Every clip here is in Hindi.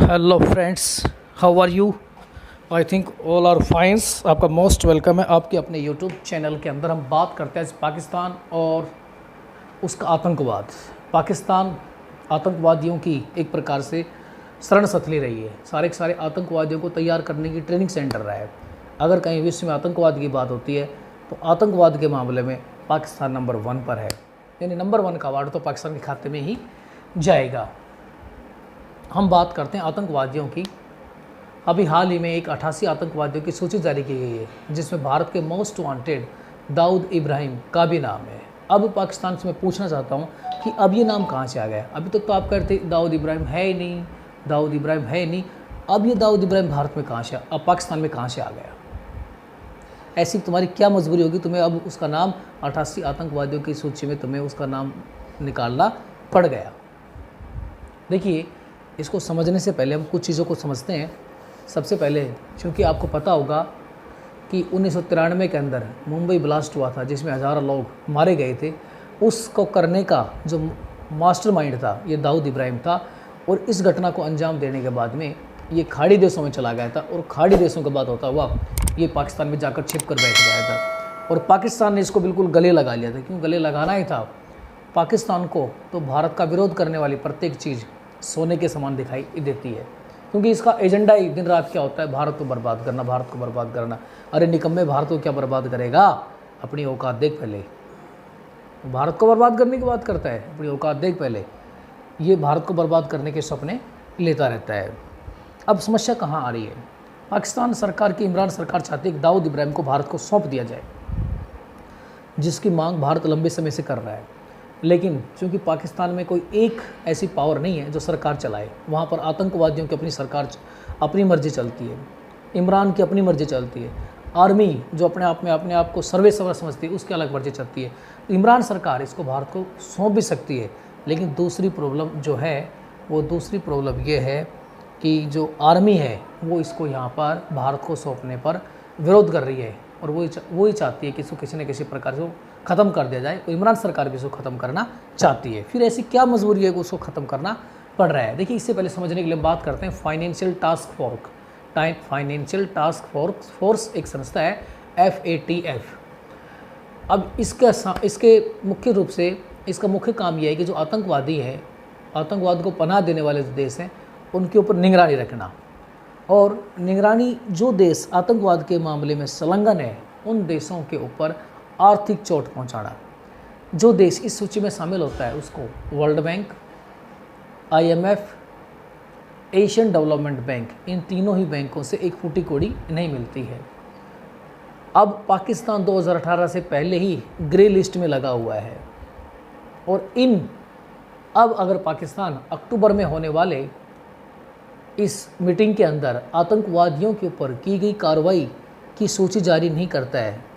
Hello friends, how are you? I think all are fines. आपका मोस्ट वेलकम है आपके अपने यूट्यूब चैनल के अंदर। हम बात करते हैं पाकिस्तान और उसका आतंकवाद। पाकिस्तान आतंकवादियों की एक प्रकार से शरण सथली रही है। सारे के सारे आतंकवादियों को तैयार करने की ट्रेनिंग सेंटर रहा है। अगर कहीं विश्व में आतंकवाद की बात होती है तो आतंकवाद के मामले में पाकिस्तान नंबर 1 पर है, यानी नंबर 1 का अवार्ड तो पाकिस्तान के खाते में ही जाएगा। हम बात करते हैं आतंकवादियों की। अभी हाल ही में एक 88 आतंकवादियों की सूची जारी की गई है, जिसमें भारत के मोस्ट वांटेड दाऊद इब्राहिम का भी नाम है। अब पाकिस्तान से मैं पूछना चाहता हूँ कि अब ये नाम कहाँ से आ गया? अभी तक तो आप कहते दाऊद इब्राहिम है ही नहीं, दाऊद इब्राहिम है ही नहीं। अब ये दाऊद इब्राहिम भारत में कहाँ से, अब पाकिस्तान में कहाँ से आ गया? ऐसी तुम्हारी क्या मजबूरी होगी, तुम्हें अब उसका नाम 88 आतंकवादियों की सूची में तुम्हें उसका नाम निकालना पड़ गया? देखिए, इसको समझने से पहले हम कुछ चीज़ों को समझते हैं। सबसे पहले, क्योंकि आपको पता होगा कि 1993 के अंदर मुंबई ब्लास्ट हुआ था, जिसमें हज़ारों लोग मारे गए थे। उसको करने का जो मास्टरमाइंड था ये दाऊद इब्राहिम था। और इस घटना को अंजाम देने के बाद में ये खाड़ी देशों में चला गया था, और खाड़ी देशों के बाद होता हुआ ये पाकिस्तान में जाकर छिप कर बैठ गया था। और पाकिस्तान ने इसको बिल्कुल गले लगा लिया था। क्यों गले लगाना ही था? पाकिस्तान को तो भारत का विरोध करने वाली प्रत्येक चीज़ सोने के समान दिखाई देती है, क्योंकि इसका एजेंडा ही दिन रात क्या होता है? भारत को बर्बाद करना, भारत को बर्बाद करना। अरे निकम्मे, भारत को क्या बर्बाद करेगा? अपनी औकात देख पहले। भारत को बर्बाद करने की बात करता है, अपनी औकात देख पहले। ये भारत को बर्बाद करने के सपने लेता रहता है। अब समस्या कहाँ आ रही है? पाकिस्तान सरकार की इमरान सरकार चाहती है कि दाऊद इब्राहिम को भारत को सौंप दिया जाए, जिसकी मांग भारत लंबे समय से कर रहा है। लेकिन चूंकि पाकिस्तान में कोई एक ऐसी पावर नहीं है जो सरकार चलाए, वहाँ पर आतंकवादियों की अपनी सरकार, अपनी मर्जी चलती है। इमरान की अपनी मर्जी चलती है। आर्मी जो अपने आप को सर्वेसर्वा समझती है, उसकी अलग मर्जी चलती है। तो इमरान सरकार इसको भारत को सौंप भी सकती है। लेकिन दूसरी प्रॉब्लम जो है, वो दूसरी प्रॉब्लम ये है कि जो आर्मी है वो इसको यहाँ पर भारत को सौंपने पर विरोध कर रही है, और वही चाहती है कि इसको किसी न किसी प्रकार से ख़त्म कर दिया जाए। तो इमरान सरकार भी इसको ख़त्म करना चाहती है। फिर ऐसी क्या मजबूरी है कि उसको ख़त्म करना पड़ रहा है? देखिए, इससे पहले समझने के लिए बात करते हैं फाइनेंशियल टास्क फोर्स एक संस्था है, FATF। अब इसके मुख्य रूप से इसका मुख्य काम यह है कि जो आतंकवादी है, आतंकवाद को पनाह देने वाले जो देश हैं, उनके ऊपर निगरानी रखना। और निगरानी, जो देश आतंकवाद के मामले में संलग्न है, उन देशों के ऊपर आर्थिक चोट पहुंचाना। जो देश इस सूची में शामिल होता है उसको World Bank, IMF, Asian Development Bank, इन तीनों ही बैंकों से एक फूटी कोड़ी नहीं मिलती है। अब पाकिस्तान 2018 से पहले ही ग्रे लिस्ट में लगा हुआ है। और अब अगर पाकिस्तान अक्टूबर में होने वाले इस मीटिंग के अंदर आतंकवादियों के ऊपर की गई कार्रवाई की सूची जारी नहीं करता है,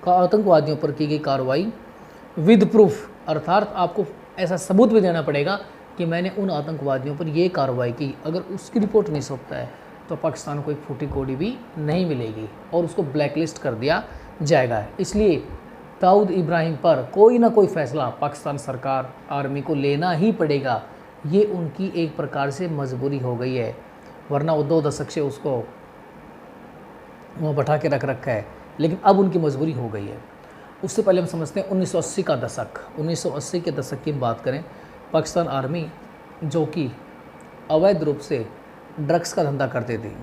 आतंकवादियों पर की गई कार्रवाई विद प्रूफ, अर्थात आपको ऐसा सबूत भी देना पड़ेगा कि मैंने उन आतंकवादियों पर ये कार्रवाई की, अगर उसकी रिपोर्ट नहीं सौंपता है तो पाकिस्तान को एक फूटी कोड़ी भी नहीं मिलेगी और उसको ब्लैकलिस्ट कर दिया जाएगा। इसलिए दाऊद इब्राहिम पर कोई ना कोई फैसला पाकिस्तान सरकार, आर्मी को लेना ही पड़ेगा। ये उनकी एक प्रकार से मजबूरी हो गई है, वरना वो 2 दशक से उसको वहाँ बैठा के रख रखा है। लेकिन अब उनकी मजबूरी हो गई है। उससे पहले हम समझते हैं 1980 का दशक। 1980 के दशक की बात करें, पाकिस्तान आर्मी जो कि अवैध रूप से ड्रग्स का धंधा करती थी।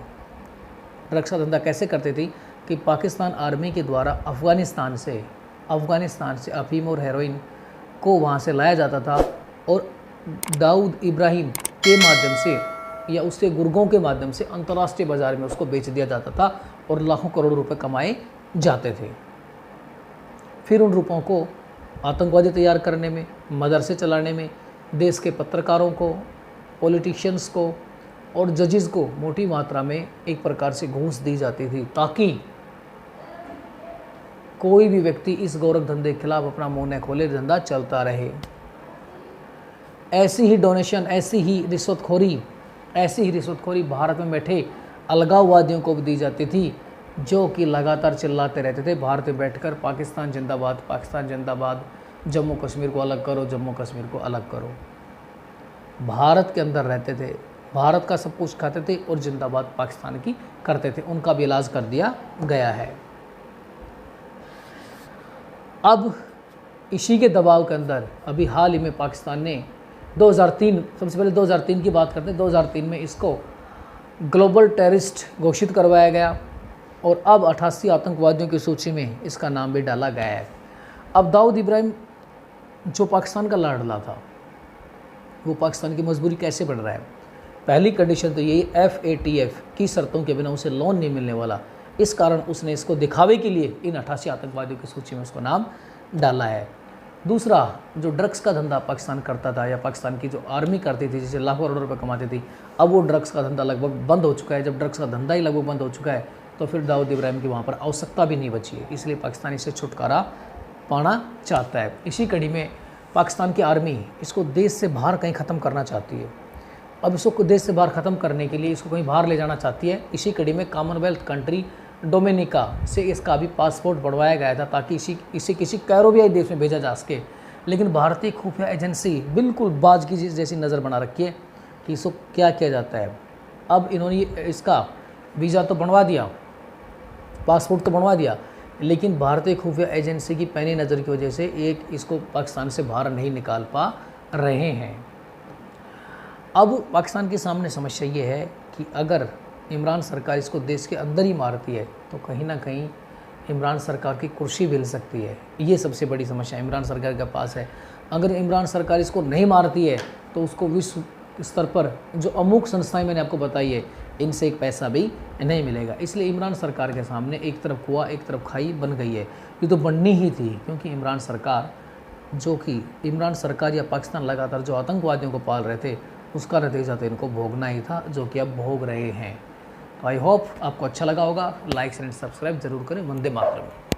ड्रग्स का धंधा कैसे करती थी कि पाकिस्तान आर्मी के द्वारा अफ़गानिस्तान से अफीम और हेरोइन को वहाँ से लाया जाता था, और दाऊद इब्राहिम के माध्यम से या उसके गुर्गों के माध्यम से अंतर्राष्ट्रीय बाज़ार में उसको बेच दिया जाता था, और लाखों करोड़ रुपए कमाए जाते थे। फिर उन रुपयों को आतंकवादी तैयार करने में, मदरसे चलाने में, देश के पत्रकारों को, पॉलिटिशियंस को और जजेस को मोटी मात्रा में एक प्रकार से घूस दी जाती थी, ताकि कोई भी व्यक्ति इस गोरख धंधे के खिलाफ अपना मुंह न खोले, धंधा चलता रहे। ऐसी ही डोनेशन, ऐसी ही रिश्वतखोरी भारत में बैठे अलगाववादियों को भी दी जाती थी, जो कि लगातार चिल्लाते रहते थे भारत में बैठकर, पाकिस्तान जिंदाबाद, पाकिस्तान जिंदाबाद, जम्मू कश्मीर को अलग करो, जम्मू कश्मीर को अलग करो। भारत के अंदर रहते थे, भारत का सब कुछ खाते थे और जिंदाबाद पाकिस्तान की करते थे, उनका भी इलाज कर दिया गया है। अब इसी के दबाव के अंदर अभी हाल ही में पाकिस्तान ने 2003, सबसे पहले 2003 की बात करते हैं, 2003 में इसको ग्लोबल टेररिस्ट घोषित करवाया गया और अब 88 आतंकवादियों की सूची में इसका नाम भी डाला गया है। अब दाऊद इब्राहिम जो पाकिस्तान का लाडला था, वो पाकिस्तान की मजबूरी कैसे बढ़ रहा है? पहली कंडीशन तो यही, FATF की शर्तों के बिना उसे लोन नहीं मिलने वाला, इस कारण उसने इसको दिखावे के लिए इन 88 आतंकवादियों की सूची में उसको नाम डाला है। दूसरा, जो ड्रग्स का धंधा पाकिस्तान करता था या पाकिस्तान की जो आर्मी करती थी, जिसे लाखों करोड़ रुपए कमाती थी, अब वो ड्रग्स का धंधा लगभग बंद हो चुका है। जब ड्रग्स का धंधा ही लगभग बंद हो चुका है तो फिर दाऊद इब्राहिम की वहाँ पर आवश्यकता भी नहीं बची है, इसलिए पाकिस्तान इससे छुटकारा पाना चाहता है। इसी कड़ी में पाकिस्तान की आर्मी इसको देश से बाहर कहीं ख़त्म करना चाहती है। अब इसको देश से बाहर ख़त्म करने के लिए इसको कहीं बाहर ले जाना चाहती है। इसी कड़ी में कॉमनवेल्थ कंट्री डोमिनिका से इसका भी पासपोर्ट बढ़वाया गया था ताकि इसे किसी कैरोबियाई देश में भेजा जा सके, लेकिन भारतीय खुफिया एजेंसी बिल्कुल बाज की जैसी नज़र बना रखी है कि इसको क्या किया जाता है। अब इन्होंने इसका वीज़ा तो बनवा दिया, पासपोर्ट तो बनवा दिया, लेकिन भारतीय खुफिया एजेंसी की पैनी नज़र की वजह से इसको पाकिस्तान से बाहर नहीं निकाल पा रहे हैं। अब पाकिस्तान के सामने समस्या ये है कि अगर इमरान सरकार इसको देश के अंदर ही मारती है तो कहीं ना कहीं इमरान सरकार की कुर्सी भी हिल सकती है। ये सबसे बड़ी समस्या इमरान सरकार के पास है। अगर इमरान सरकार इसको नहीं मारती है तो उसको विश्व स्तर पर जो अमुक संस्थाएं मैंने आपको बताई है, इनसे एक पैसा भी नहीं मिलेगा। इसलिए इमरान सरकार के सामने एक तरफ कुआं एक तरफ खाई बन गई है। ये तो बननी ही थी, क्योंकि इमरान सरकार या पाकिस्तान लगातार जो आतंकवादियों को पाल रहे थे, उसका नतीजा तो इनको भोगना ही था, जो कि अब भोग रहे हैं। आई होप आपको अच्छा लगा होगा। लाइक एंड सब्सक्राइब जरूर करें। वंदे मातरम।